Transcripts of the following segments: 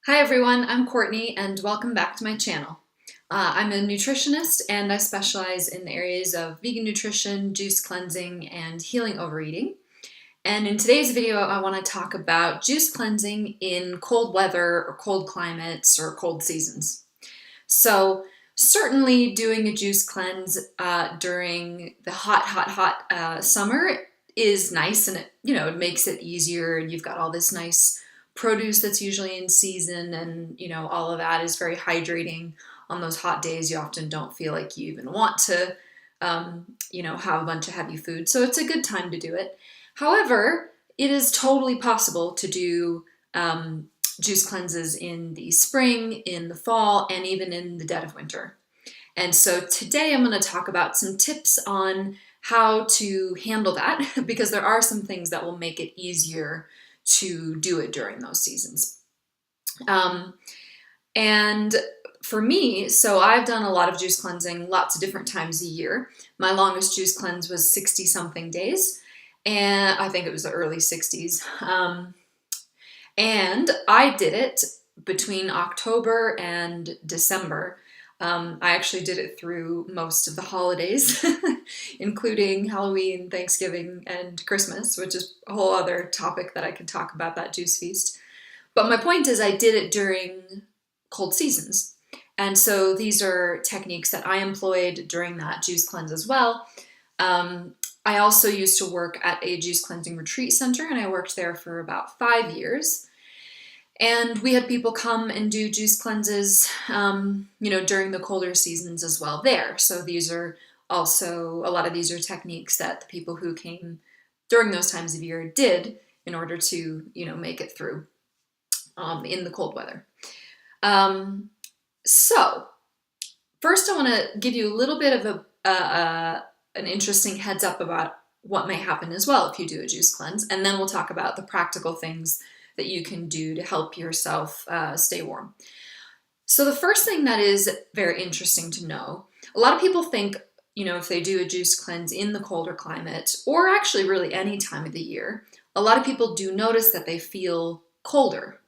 Hi everyone, I'm Courtney and welcome back to my channel. I'm a nutritionist and I specialize in the areas of vegan nutrition, juice cleansing, and healing overeating. And in today's video, I want to talk about juice cleansing in cold weather or cold climates or cold seasons. So certainly doing a juice cleanse during the hot summer is nice, and it makes it easier, and you've got all this nice produce that's usually in season, and all of that is very hydrating. On those hot days, you often don't feel like you even want to have a bunch of heavy food, so it's a good time to do it. However, it is totally possible to do juice cleanses in the spring, in the fall, and even in the dead of winter. And so today I'm going to talk about some tips on how to handle that because there are some things that will make it easier to do it during those seasons. And for me, so I've done a lot of juice cleansing lots of different times a year. My longest juice cleanse was 60 something days, and I think it was the early 60s. And I did it between October and December. I actually did it through most of the holidays, including Halloween, Thanksgiving, and Christmas, which is a whole other topic that I could talk about, that juice feast. But my point is I did it during cold seasons. And so these are techniques that I employed during that juice cleanse as well. I also used to work at a juice cleansing retreat center, and I worked there for about 5 years. And we had people come and do juice cleanses, during the colder seasons as well there. So these are also, a lot of these are techniques that the people who came during those times of year did in order to, make it through in the cold weather. So first I want to give you a little bit of an interesting heads up about what may happen as well if you do a juice cleanse. And then we'll talk about the practical things that you can do to help yourself stay warm. So the first thing that is very interesting to know, a lot of people think, if they do a juice cleanse in the colder climate, or actually really any time of the year, a lot of people do notice that they feel colder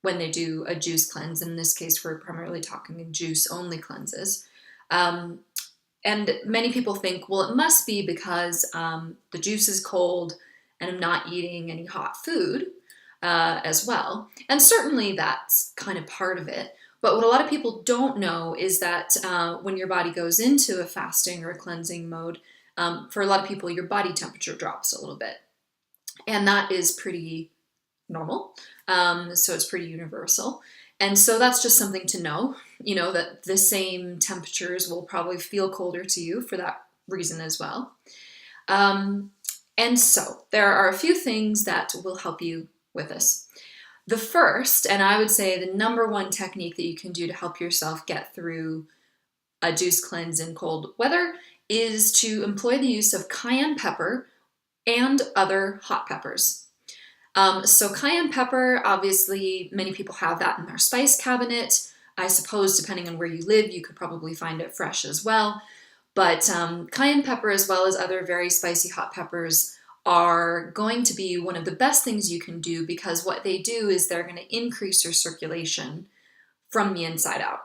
when they do a juice cleanse. In this case, we're primarily talking juice-only cleanses. And many people think, well, it must be because the juice is cold and I'm not eating any hot food. As well. And certainly that's kind of part of it. But what a lot of people don't know is that when your body goes into a fasting or a cleansing mode, for a lot of people, your body temperature drops a little bit. And that is pretty normal. So it's pretty universal. And so that's just something to know, that the same temperatures will probably feel colder to you for that reason as well. And so there are a few things that will help you with this. The first, and I would say the number one technique that you can do to help yourself get through a juice cleanse in cold weather is to employ the use of cayenne pepper and other hot peppers. So cayenne pepper, obviously many people have that in their spice cabinet. I suppose depending on where you live, you could probably find it fresh as well. But cayenne pepper, as well as other very spicy hot peppers, are going to be one of the best things you can do, because what they do is they're going to increase your circulation from the inside out.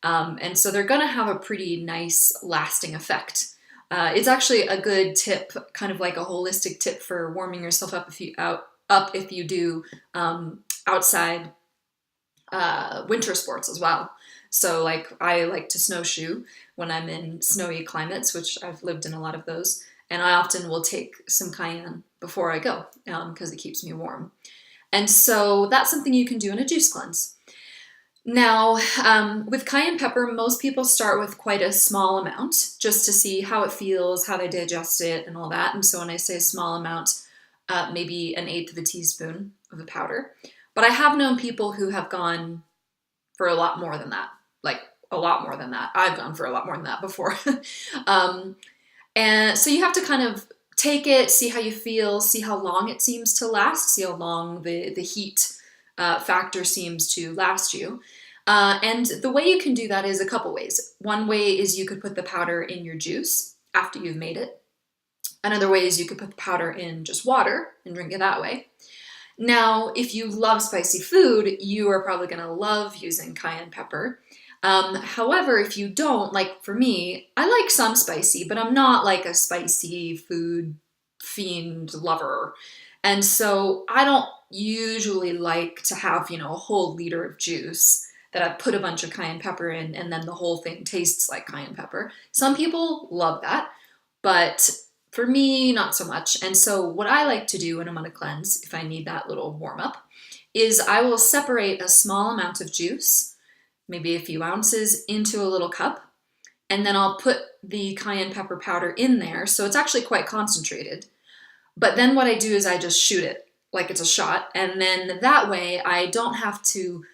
And so they're going to have a pretty nice lasting effect. It's actually a good tip, kind of like a holistic tip for warming yourself up if you do outside winter sports as well. So like I like to snowshoe when I'm in snowy climates, which I've lived in a lot of those. And I often will take some cayenne before I go because it keeps me warm. And so that's something you can do in a juice cleanse. Now, with cayenne pepper, most people start with quite a small amount just to see how it feels, how they digest it, and all that. And so when I say a small amount, maybe 1/8 of a teaspoon of the powder. But I have known people who have gone for a lot more than that, like a lot more than that. I've gone for a lot more than that before. And so you have to kind of take it, see how you feel, see how long it seems to last, see how long the heat factor seems to last you. And the way you can do that is a couple ways. One way is you could put the powder in your juice after you've made it. Another way is you could put the powder in just water and drink it that way. Now, if you love spicy food, you are probably going to love using cayenne pepper. However, if you don't, like for me, I like some spicy, but I'm not like a spicy food fiend lover. And so I don't usually like to have, a whole liter of juice that I've put a bunch of cayenne pepper in and then the whole thing tastes like cayenne pepper. Some people love that, but for me, not so much. And so what I like to do when I'm on a cleanse, if I need that little warm up, is I will separate a small amount of juice, maybe a few ounces, into a little cup, and then I'll put the cayenne pepper powder in there. So it's actually quite concentrated. But then what I do is I just shoot it like it's a shot. And then that way I don't have to,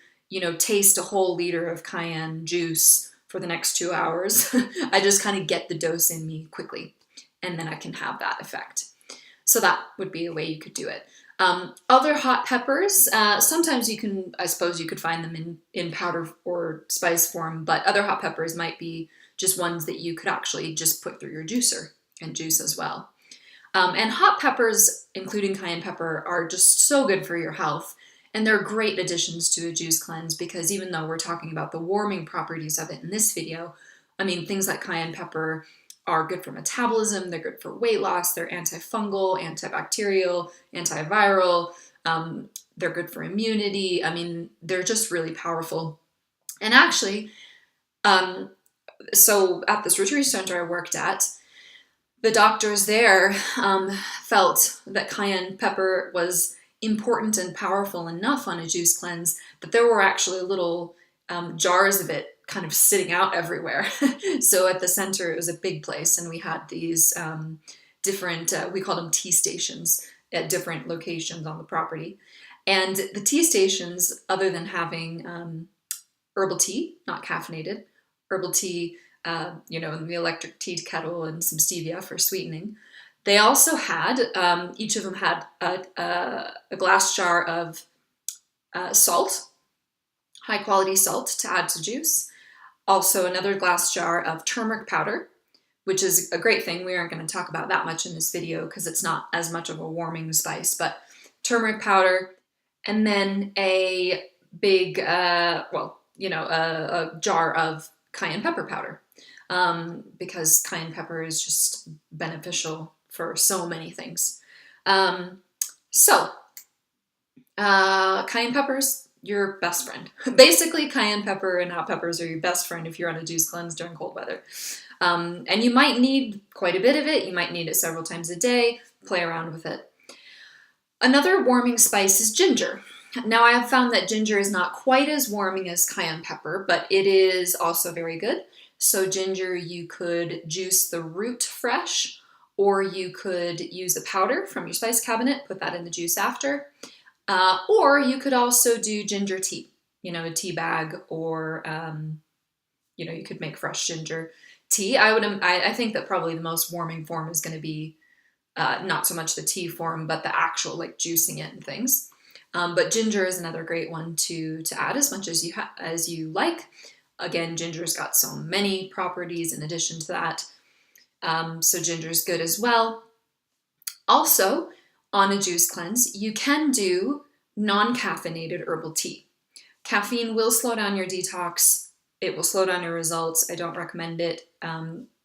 taste a whole liter of cayenne juice for the next 2 hours. I just kind of get the dose in me quickly, and then I can have that effect. So that would be a way you could do it. Other hot peppers, sometimes I suppose you could find them in powder or spice form, but other hot peppers might be just ones that you could actually just put through your juicer and juice as well. And hot peppers, including cayenne pepper, are just so good for your health. And they're great additions to a juice cleanse because even though we're talking about the warming properties of it in this video, I mean, things like cayenne pepper are good for metabolism, they're good for weight loss, they're antifungal, antibacterial, antiviral, they're good for immunity. I mean, they're just really powerful. And actually, so at this retreat center I worked at, the doctors there felt that cayenne pepper was important and powerful enough on a juice cleanse that there were actually little jars of it kind of sitting out everywhere. So at the center, it was a big place, and we had these different, we called them tea stations at different locations on the property. And the tea stations, other than having herbal tea, not caffeinated, herbal tea, in the electric tea kettle and some stevia for sweetening. They also had, each of them had a glass jar of salt, high quality salt to add to juice. Also another glass jar of turmeric powder, which is a great thing. We aren't going to talk about that much in this video because it's not as much of a warming spice, but turmeric powder, and then a big, a jar of cayenne pepper powder. Because cayenne pepper is just beneficial for so many things. Cayenne pepper's your best friend. Basically, cayenne pepper and hot peppers are your best friend if you're on a juice cleanse during cold weather. And you might need quite a bit of it. You might need it several times a day. Play around with it. Another warming spice is ginger. Now, I have found that ginger is not quite as warming as cayenne pepper, but it is also very good. So ginger, you could juice the root fresh, or you could use the powder from your spice cabinet, put that in the juice after. Or you could also do ginger tea, a tea bag, or, you could make fresh ginger tea. I think that probably the most warming form is going to be not so much the tea form, but the actual like juicing it and things. But ginger is another great one to add as much as you like. Again, ginger's got so many properties in addition to that. So ginger's good as well. Also, on a juice cleanse, you can do non-caffeinated herbal tea. Caffeine will slow down your detox. It will slow down your results. I don't recommend it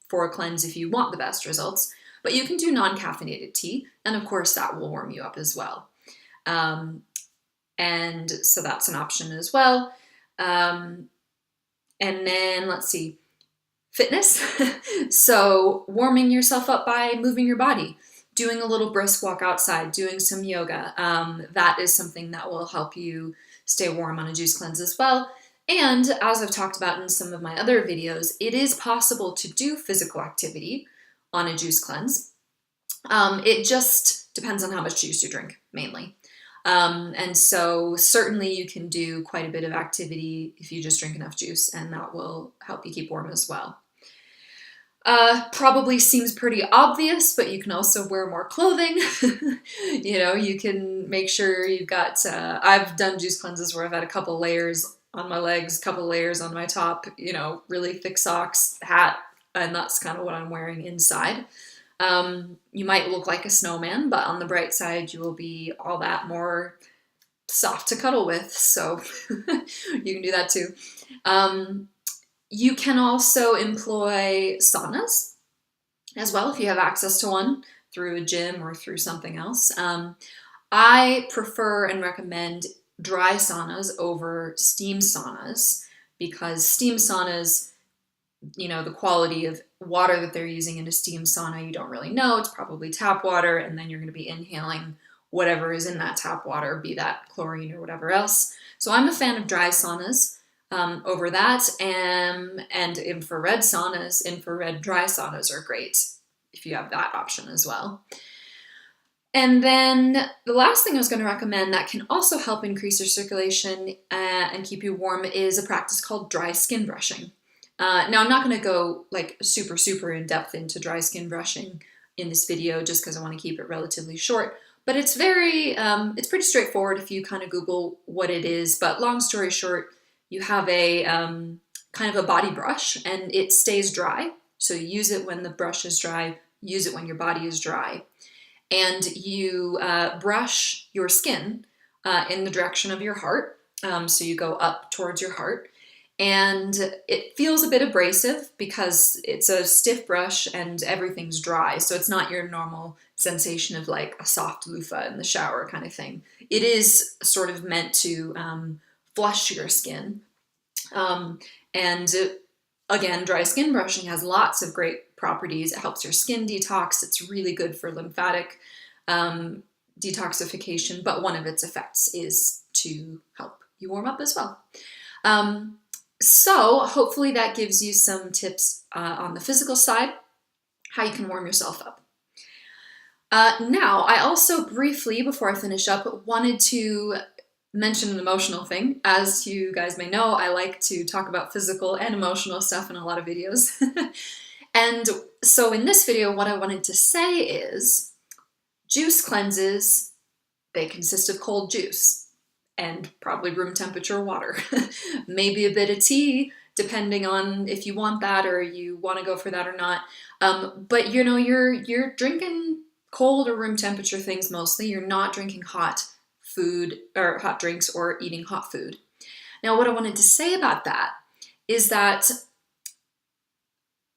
for a cleanse if you want the best results. But you can do non-caffeinated tea, and of course that will warm you up as well. And so that's an option as well. And then, let's see, fitness. So warming yourself up by moving your body, doing a little brisk walk outside, doing some yoga. That is something that will help you stay warm on a juice cleanse as well. And as I've talked about in some of my other videos, it is possible to do physical activity on a juice cleanse. It just depends on how much juice you drink, mainly. And so certainly you can do quite a bit of activity if you just drink enough juice, and that will help you keep warm as well. Probably seems pretty obvious, but you can also wear more clothing. You can make sure you've got, I've done juice cleanses where I've had a couple layers on my legs, a couple layers on my top, really thick socks, hat, and that's kind of what I'm wearing inside. You might look like a snowman, but on the bright side, you will be all that more soft to cuddle with, so you can do that too. You can also employ saunas as well if you have access to one through a gym or through something else. I prefer and recommend dry saunas over steam saunas because steam saunas, the quality of water that they're using in a steam sauna, you don't really know. It's probably tap water, and then you're going to be inhaling whatever is in that tap water, be that chlorine or whatever else. So I'm a fan of dry saunas over that, and infrared saunas. Infrared dry saunas are great if you have that option as well. And then the last thing I was going to recommend that can also help increase your circulation and keep you warm is a practice called dry skin brushing. Now, I'm not going to go like super in depth into dry skin brushing in this video just because I want to keep it relatively short, but it's it's pretty straightforward if you kind of Google what it is. But long story short, you have a kind of a body brush and it stays dry. So you use it when the brush is dry, use it when your body is dry. And you brush your skin in the direction of your heart. So you go up towards your heart. And it feels a bit abrasive because it's a stiff brush and everything's dry. So it's not your normal sensation of like a soft loofah in the shower kind of thing. It is sort of meant to flush your skin. Again, dry skin brushing has lots of great properties. It helps your skin detox. It's really good for lymphatic detoxification, but one of its effects is to help you warm up as well. So hopefully that gives you some tips on the physical side, how you can warm yourself up. Now, I also briefly, before I finish up, wanted to mention an emotional thing. As you guys may know, I like to talk about physical and emotional stuff in a lot of videos. And so in this video, what I wanted to say is juice cleanses, they consist of cold juice and probably room temperature water. Maybe a bit of tea, depending on if you want that or you want to go for that or not. But you're drinking cold or room temperature things mostly. You're not drinking hot food or hot drinks or eating hot food. Now, what I wanted to say about that is that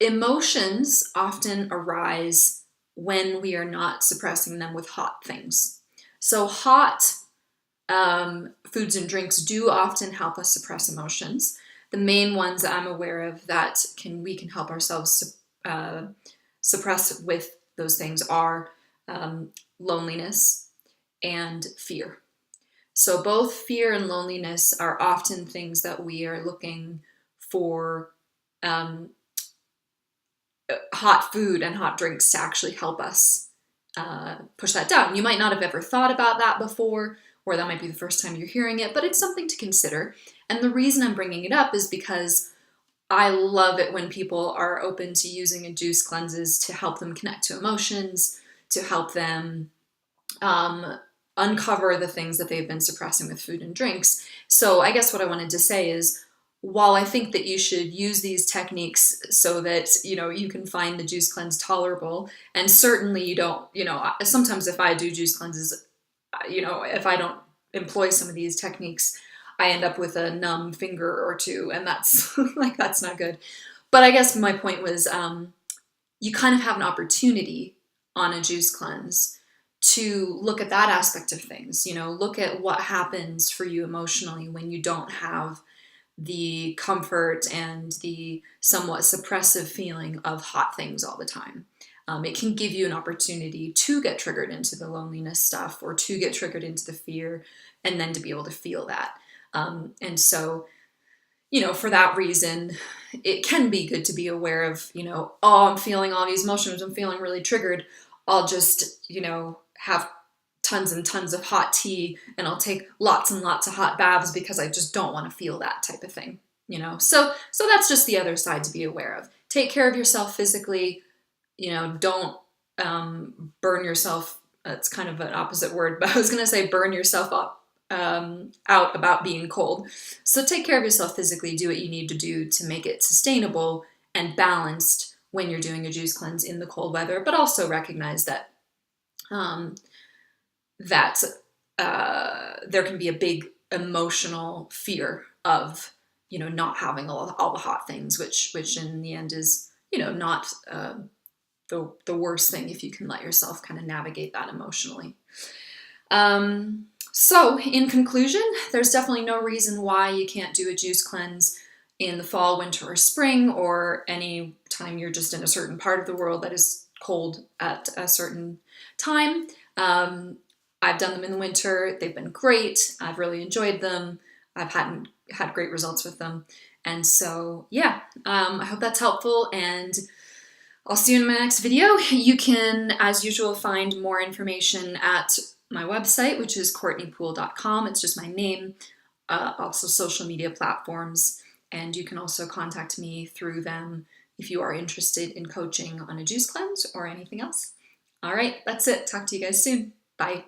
emotions often arise when we are not suppressing them with hot things. So hot foods and drinks do often help us suppress emotions. The main ones that I'm aware of that we can help ourselves suppress with those things are loneliness and fear. So both fear and loneliness are often things that we are looking for hot food and hot drinks to actually help us push that down. You might not have ever thought about that before, or that might be the first time you're hearing it, but it's something to consider. And the reason I'm bringing it up is because I love it when people are open to using a juice cleanses to help them connect to emotions, to help them uncover the things that they've been suppressing with food and drinks. So I guess what I wanted to say is, while I think that you should use these techniques so that, you can find the juice cleanse tolerable, and certainly you don't, sometimes if I do juice cleanses, if I don't employ some of these techniques, I end up with a numb finger or two, and that's that's not good. But I guess my point was, you kind of have an opportunity on a juice cleanse to look at that aspect of things, look at what happens for you emotionally when you don't have the comfort and the somewhat suppressive feeling of hot things all the time. It can give you an opportunity to get triggered into the loneliness stuff or to get triggered into the fear, and then to be able to feel that. And so, for that reason, it can be good to be aware of, oh, I'm feeling all these emotions, I'm feeling really triggered. I'll just, have tons and tons of hot tea, and I'll take lots and lots of hot baths because I just don't want to feel that type of thing, So that's just the other side to be aware of. Take care of yourself physically, don't burn yourself. That's kind of an opposite word, but I was going to say burn yourself up out about being cold. So take care of yourself physically, do what you need to do to make it sustainable and balanced when you're doing a juice cleanse in the cold weather, but also recognize that there can be a big emotional fear of, not having all the hot things, which in the end is, not the worst thing if you can let yourself kind of navigate that emotionally. So in conclusion, there's definitely no reason why you can't do a juice cleanse in the fall, winter, or spring, or any time you're just in a certain part of the world that is cold at a certain time. I've done them in the winter. They've been great. I've really enjoyed them. I've had great results with them. And so, yeah, I hope that's helpful, and I'll see you in my next video. You can, as usual, find more information at my website, which is courtneypool.com. It's just my name. Also social media platforms. And you can also contact me through them if you are interested in coaching on a juice cleanse or anything else. All right, that's it. Talk to you guys soon. Bye.